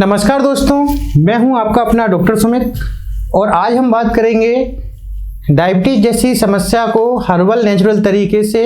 नमस्कार दोस्तों, मैं हूं आपका अपना डॉक्टर सुमित और आज हम बात करेंगे डायबिटीज जैसी समस्या को हर्बल नेचुरल तरीके से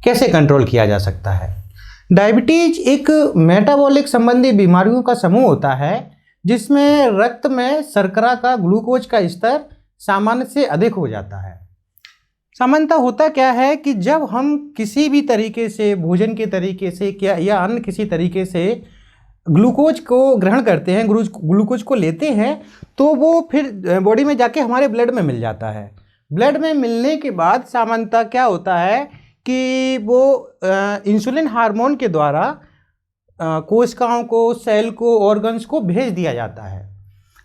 कैसे कंट्रोल किया जा सकता है। डायबिटीज एक मेटाबॉलिक संबंधी बीमारियों का समूह होता है जिसमें रक्त में शर्करा का ग्लूकोज का स्तर सामान्य से अधिक हो जाता है। सामान्यतः होता क्या है कि जब हम किसी भी तरीके से भोजन के तरीके से या अन्य किसी तरीके से ग्लूकोज को ग्रहण करते हैं, ग्लूकोज को लेते हैं, तो वो फिर बॉडी में जाके हमारे ब्लड में मिल जाता है। ब्लड में मिलने के बाद सामान्यतः क्या होता है कि वो इंसुलिन हार्मोन के द्वारा कोशिकाओं को, सेल को, ऑर्गन्स को भेज दिया जाता है।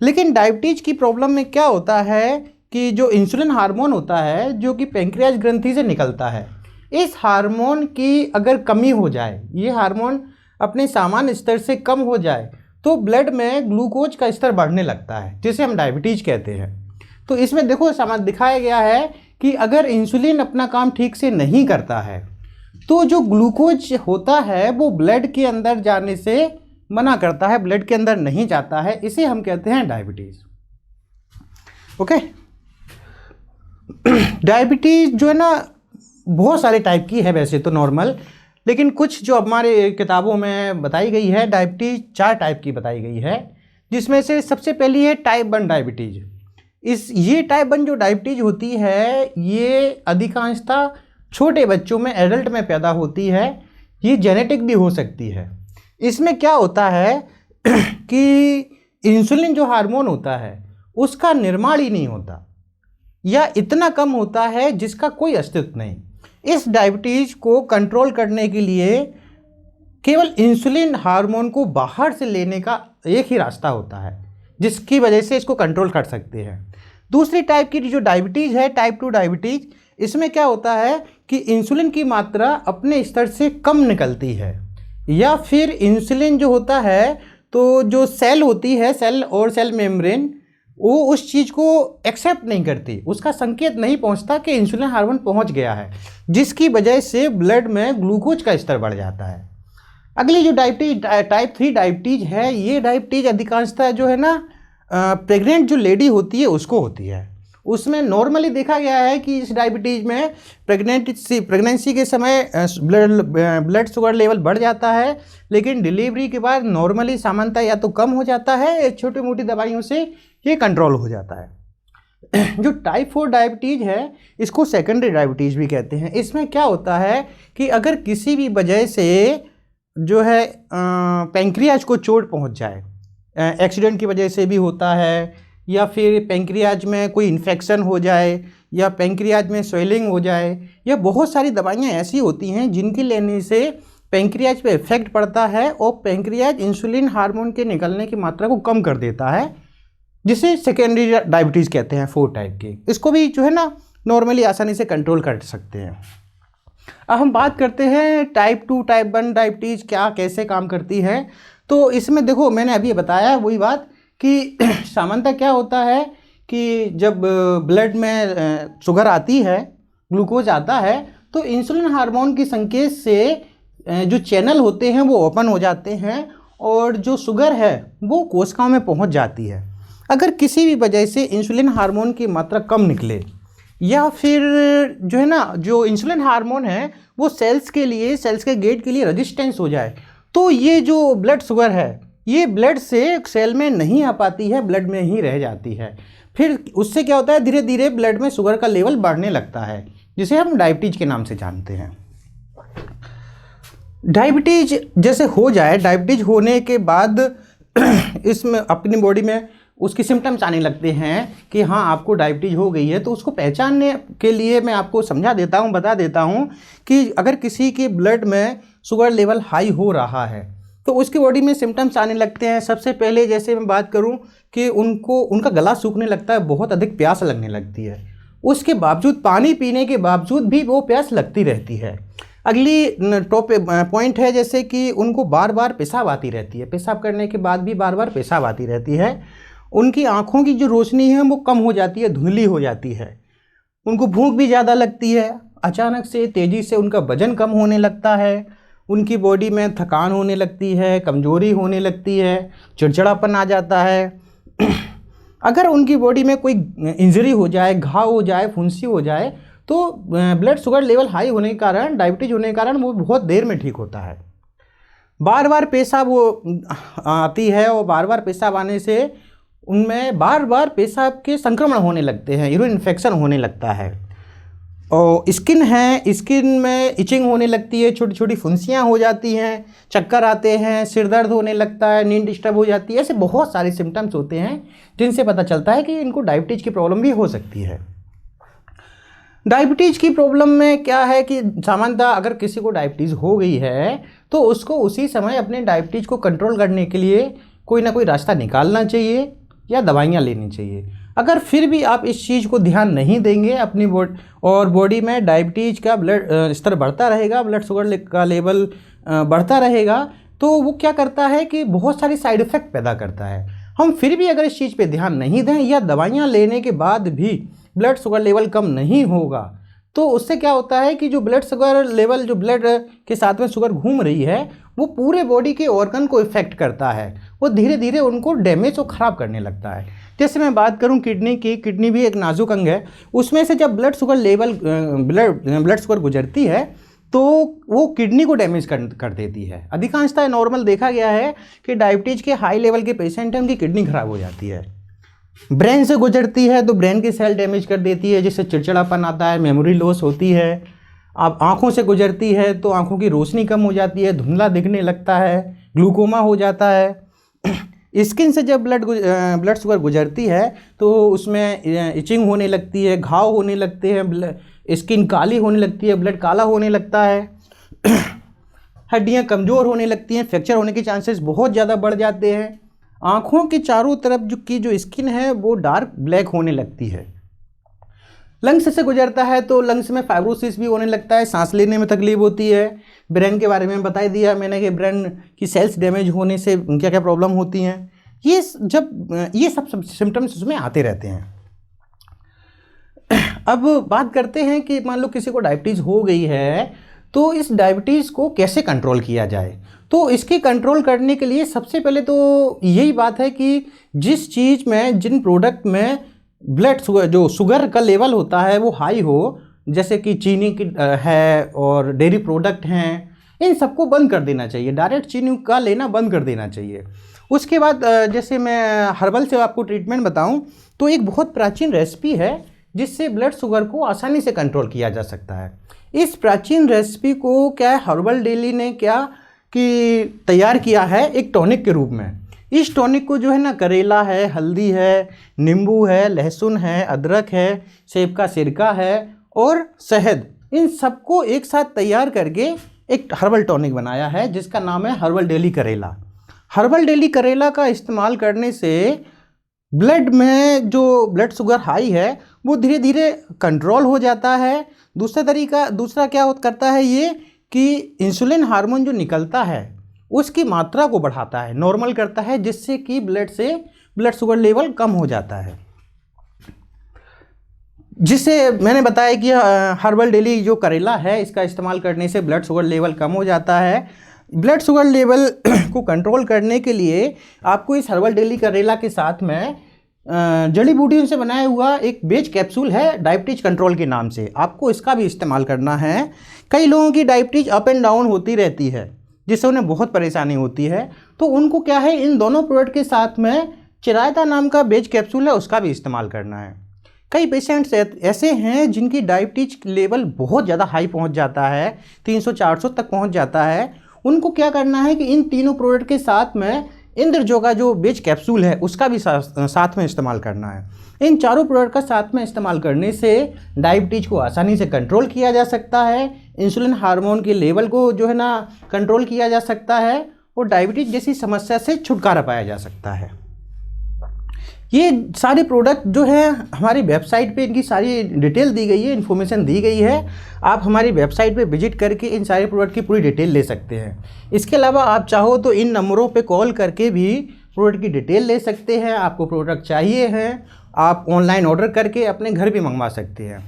लेकिन डायबिटीज की प्रॉब्लम में क्या होता है कि जो इंसुलिन हार्मोन होता है जो कि पैंक्रियाज ग्रंथि से निकलता है, इस हार्मोन की अगर कमी हो जाए, ये हार्मोन अपने सामान्य स्तर से कम हो जाए तो ब्लड में ग्लूकोज का स्तर बढ़ने लगता है, जिसे हम डायबिटीज कहते हैं। तो इसमें देखो सामान दिखाया गया है कि अगर इंसुलिन अपना काम ठीक से नहीं करता है तो जो ग्लूकोज होता है वो ब्लड के अंदर जाने से मना करता है, ब्लड के अंदर नहीं जाता है, इसे हम कहते हैं डायबिटीज। ओके, डायबिटीज जो है ना बहुत सारे टाइप की है वैसे तो नॉर्मल, लेकिन कुछ जो हमारे किताबों में बताई गई है डायबिटीज 4 टाइप की बताई गई है, जिसमें से सबसे पहली है टाइप 1 डायबिटीज। ये टाइप 1 जो डायबिटीज होती है ये अधिकांशतः छोटे बच्चों में, एडल्ट में पैदा होती है। ये जेनेटिक भी हो सकती है। इसमें क्या होता है कि इंसुलिन जो हार्मोन होता है उसका निर्माण ही नहीं होता या इतना कम होता है जिसका कोई अस्तित्व नहीं। इस डायबिटीज को कंट्रोल करने के लिए केवल इंसुलिन हार्मोन को बाहर से लेने का एक ही रास्ता होता है, जिसकी वजह से इसको कंट्रोल कर सकते हैं। दूसरी टाइप की जो डायबिटीज है, टाइप 2 डायबिटीज, इसमें क्या होता है कि इंसुलिन की मात्रा अपने स्तर से कम निकलती है, या फिर इंसुलिन जो होता है तो जो सेल होती है, सेल और सेल मेम्ब्रेन, वो उस चीज़ को एक्सेप्ट नहीं करती, उसका संकेत नहीं पहुंचता कि इंसुलिन हार्मोन पहुंच गया है, जिसकी वजह से ब्लड में ग्लूकोज का स्तर बढ़ जाता है। अगली जो डायबिटीज टाइप 3 डायबिटीज है, ये डायबिटीज अधिकांशतः जो है ना प्रेग्नेंट जो लेडी होती है उसको होती है। उसमें नॉर्मली देखा गया है कि इस डायबिटीज में प्रेगनेंसी के समय ब्लड शुगर लेवल बढ़ जाता है, लेकिन डिलीवरी के बाद नॉर्मली सामान्यतः या तो कम हो जाता है, छोटी मोटी दवाइयों से ये कंट्रोल हो जाता है। जो टाइप 4 डायबिटीज है इसको सेकेंडरी डायबिटीज भी कहते हैं। इसमें क्या होता है कि अगर किसी भी वजह से जो है पैंक्रियाज को चोट पहुंच जाए, एक्सीडेंट की वजह से भी होता है, या फिर पैंक्रियाज में कोई इन्फेक्शन हो जाए, या पैंक्रियाज में स्वेलिंग हो जाए, या बहुत सारी दवाइयाँ ऐसी होती हैं जिनकी लेने से पैंक्रियाज पे इफेक्ट पड़ता है और पैंक्रियाज इंसुलिन हार्मोन के निकलने की मात्रा को कम कर देता है, जिसे सेकेंडरी डायबिटीज़ कहते हैं 4 टाइप के। इसको भी जो है ना नॉर्मली आसानी से कंट्रोल कर सकते हैं। अब हम बात करते हैं टाइप 2 टाइप 1 डायबिटीज़ क्या कैसे काम करती है। तो इसमें देखो मैंने अभी बताया वही बात कि सामान्यतः क्या होता है कि जब ब्लड में शुगर आती है, ग्लूकोज आता है, तो इंसुलिन हार्मोन के संकेत से जो चैनल होते हैं वो ओपन हो जाते हैं और जो शुगर है वो कोशिकाओं में पहुंच जाती है। अगर किसी भी वजह से इंसुलिन हार्मोन की मात्रा कम निकले, या फिर जो है ना जो इंसुलिन हार्मोन है वो सेल्स के गेट के लिए रेजिस्टेंस हो जाए, तो ये जो ब्लड शुगर है ये ब्लड से सेल में नहीं आ पाती है, ब्लड में ही रह जाती है। फिर उससे क्या होता है, धीरे धीरे ब्लड में शुगर का लेवल बढ़ने लगता है, जिसे हम डायबिटीज के नाम से जानते हैं। डायबिटीज जैसे हो जाए, डायबिटीज होने के बाद इसमें अपनी बॉडी में उसकी सिम्टम्स आने लगते हैं कि हाँ आपको डायबिटीज हो गई है। तो उसको पहचानने के लिए मैं आपको बता देता हूँ कि अगर किसी के ब्लड में शुगर लेवल हाई हो रहा है तो उसकी बॉडी में सिम्टम्स आने लगते हैं। सबसे पहले जैसे मैं बात करूं कि उनका गला सूखने लगता है, बहुत अधिक प्यास लगने लगती है, उसके बावजूद पानी पीने के बावजूद भी वो प्यास लगती रहती है। अगली टॉप पॉइंट है जैसे कि उनको बार बार पेशाब आती रहती है, पेशाब करने के बाद भी बार बार पेशाब आती रहती है। उनकी आँखों की जो रोशनी है वो कम हो जाती है, धुंधली हो जाती है। उनको भूख भी ज़्यादा लगती है, अचानक से तेज़ी से उनका वजन कम होने लगता है उनकी बॉडी में थकान होने लगती है, कमजोरी होने लगती है, चिड़चिड़ापन आ जाता है। अगर उनकी बॉडी में कोई इंजरी हो जाए, घाव हो जाए, फुंसी हो जाए, तो ब्लड शुगर लेवल हाई होने के कारण, डायबिटीज होने के कारण वो बहुत देर में ठीक होता है। बार बार पेशाब वो आती है और बार बार पेशाब आने से उनमें बार बार पेशाब के संक्रमण होने लगते हैं, यूरिन इन्फेक्शन होने लगता है। और स्किन है, स्किन में इचिंग होने लगती है, छोटी छोटी फुंसियाँ हो जाती हैं, चक्कर आते हैं, सिर दर्द होने लगता है, नींद डिस्टर्ब हो जाती है। ऐसे बहुत सारे सिम्टम्स होते हैं जिनसे पता चलता है कि इनको डायबिटीज़ की प्रॉब्लम भी हो सकती है। डायबिटीज़ की प्रॉब्लम में क्या है कि सामान्यतः अगर किसी को डायबिटीज़ हो गई है तो उसको उसी समय अपने डायबिटीज़ को कंट्रोल करने के लिए कोई ना कोई रास्ता निकालना चाहिए या दवाइयाँ लेनी चाहिए। अगर फिर भी आप इस चीज़ को ध्यान नहीं देंगे, अपनी बॉडी में डायबिटीज़ का ब्लड स्तर बढ़ता रहेगा, ब्लड शुगर का लेवल बढ़ता रहेगा, तो वो क्या करता है कि बहुत सारी साइड इफ़ेक्ट पैदा करता है। हम फिर भी अगर इस चीज़ पे ध्यान नहीं दें या दवाइयाँ लेने के बाद भी ब्लड शुगर लेवल कम नहीं होगा, तो उससे क्या होता है कि जो ब्लड शुगर लेवल, जो ब्लड के साथ में शुगर घूम रही है, वो पूरे बॉडी के ऑर्गन को इफ़ेक्ट करता है, वो धीरे धीरे उनको डैमेज और ख़राब करने लगता है। जैसे मैं बात करूं किडनी की, किडनी भी एक नाजुक अंग है, उसमें से जब blood sugar level blood sugar गुजरती है तो वो किडनी को डैमेज कर देती है। अधिकांशतः नॉर्मल देखा गया है कि डायबिटीज़ के हाई लेवल के पेशेंट हैं, उनकी किडनी खराब हो जाती है। ब्रेन से गुजरती है तो ब्रेन की सेल डैमेज कर देती है, जिससे चिड़चिड़ापन आता है, मेमोरी लॉस होती है। अब आँखों से गुजरती है तो आँखों की रोशनी कम हो जाती है, धुंधला दिखने लगता है, ग्लूकोमा हो जाता है। स्किन से जब ब्लड शुगर गुजरती है तो उसमें इचिंग होने लगती है, घाव होने लगते हैं, स्किन काली होने लगती है, ब्लड काला होने लगता है, हड्डियाँ कमज़ोर होने लगती हैं, फ्रैक्चर होने के चांसेस बहुत ज़्यादा बढ़ जाते हैं। आँखों के चारों तरफ जो स्किन है वो डार्क ब्लैक होने लगती है। लंग्स से गुजरता है तो लंग्स में फाइब्रोसिस भी होने लगता है, सांस लेने में तकलीफ होती है। ब्रेन के बारे में बता दिया मैंने कि ब्रेन की सेल्स डैमेज होने से क्या क्या प्रॉब्लम होती हैं। ये सब सिम्टम्स उसमें आते रहते हैं। अब बात करते हैं कि मान लो किसी को डायबिटीज़ हो गई है तो इस डायबिटीज़ को कैसे कंट्रोल किया जाए। तो इसके कंट्रोल करने के लिए सबसे पहले तो यही बात है कि जिस चीज़ में, जिन प्रोडक्ट में ब्लड शुगर, जो शुगर का लेवल होता है वो हाई हो, जैसे कि चीनी की है और डेयरी प्रोडक्ट हैं, इन सबको बंद कर देना चाहिए। डायरेक्ट चीनी का लेना बंद कर देना चाहिए। उसके बाद जैसे मैं हर्बल से आपको ट्रीटमेंट बताऊं तो एक बहुत प्राचीन रेसिपी है जिससे ब्लड शुगर को आसानी से कंट्रोल किया जा सकता है। इस प्राचीन रेसिपी को क्या हर्बल डेली ने क्या कि तैयार किया है एक टॉनिक के रूप में। इस टॉनिक को जो है ना, करेला है, हल्दी है, नींबू है, लहसुन है, अदरक है, सेब का सिरका है और शहद, इन सबको एक साथ तैयार करके एक हर्बल टॉनिक बनाया है जिसका नाम है हर्बल डेली करेला। हर्बल डेली करेला का इस्तेमाल करने से ब्लड में जो ब्लड शुगर हाई है वो धीरे धीरे कंट्रोल हो जाता है। दूसरा क्या करता है ये कि इंसुलिन हार्मोन जो निकलता है उसकी मात्रा को बढ़ाता है, नॉर्मल करता है, जिससे कि ब्लड शुगर लेवल कम हो जाता है। जिससे मैंने बताया कि हर्बल डेली जो करेला है इसका इस्तेमाल करने से ब्लड शुगर लेवल कम हो जाता है। ब्लड शुगर लेवल को कंट्रोल करने के लिए आपको इस हर्बल डेली करेला के साथ में जड़ी बूटियों से बनाया हुआ एक बेच कैप्सूल है डायबिटीज कंट्रोल के नाम से, आपको इसका भी इस्तेमाल करना है। कई लोगों की डायबिटीज अप एंड डाउन होती रहती है जिससे उन्हें बहुत परेशानी होती है, तो उनको क्या है इन दोनों प्रोडक्ट के साथ में चिरायता नाम का बेच कैप्सूल है उसका भी इस्तेमाल करना है। कई पेशेंट्स ऐसे हैं जिनकी डायबिटीज लेवल बहुत ज़्यादा हाई पहुंच जाता है, 300-400 तक पहुंच जाता है। उनको क्या करना है कि इन तीनों प्रोडक्ट के साथ में इंद्रजो का जो बेच कैप्सूल है उसका भी साथ में इस्तेमाल करना है। इन चारों प्रोडक्ट का साथ में इस्तेमाल करने से डायबिटीज को आसानी से कंट्रोल किया जा सकता है, इंसुलिन हार्मोन के लेवल को जो है ना कंट्रोल किया जा सकता है और डायबिटीज जैसी समस्या से छुटकारा पाया जा सकता है। ये सारे प्रोडक्ट जो है हमारी वेबसाइट पे इनकी सारी डिटेल दी गई है, इन्फॉर्मेशन दी गई है। आप हमारी वेबसाइट पे विजिट करके इन सारे प्रोडक्ट की पूरी डिटेल ले सकते हैं। इसके अलावा आप चाहो तो इन नंबरों पे कॉल करके भी प्रोडक्ट की डिटेल ले सकते हैं। आपको प्रोडक्ट चाहिए हैं, आप ऑनलाइन ऑर्डर करके अपने घर भी मंगवा सकते हैं।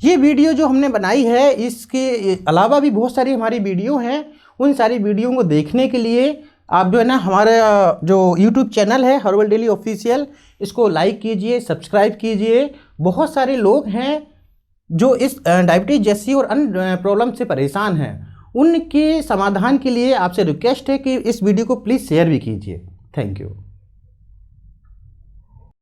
ये वीडियो जो हमने बनाई है इसके अलावा भी बहुत सारी हमारी वीडियो हैं, उन सारी वीडियो को देखने के लिए आप जो है ना हमारा जो यूट्यूब चैनल है हर्बल डेली ऑफिशियल, इसको लाइक कीजिए, सब्सक्राइब कीजिए। बहुत सारे लोग हैं जो इस डायबिटीज जैसी और अन्य प्रॉब्लम से परेशान हैं, उनके समाधान के लिए आपसे रिक्वेस्ट है कि इस वीडियो को प्लीज़ शेयर भी कीजिए। Thank you.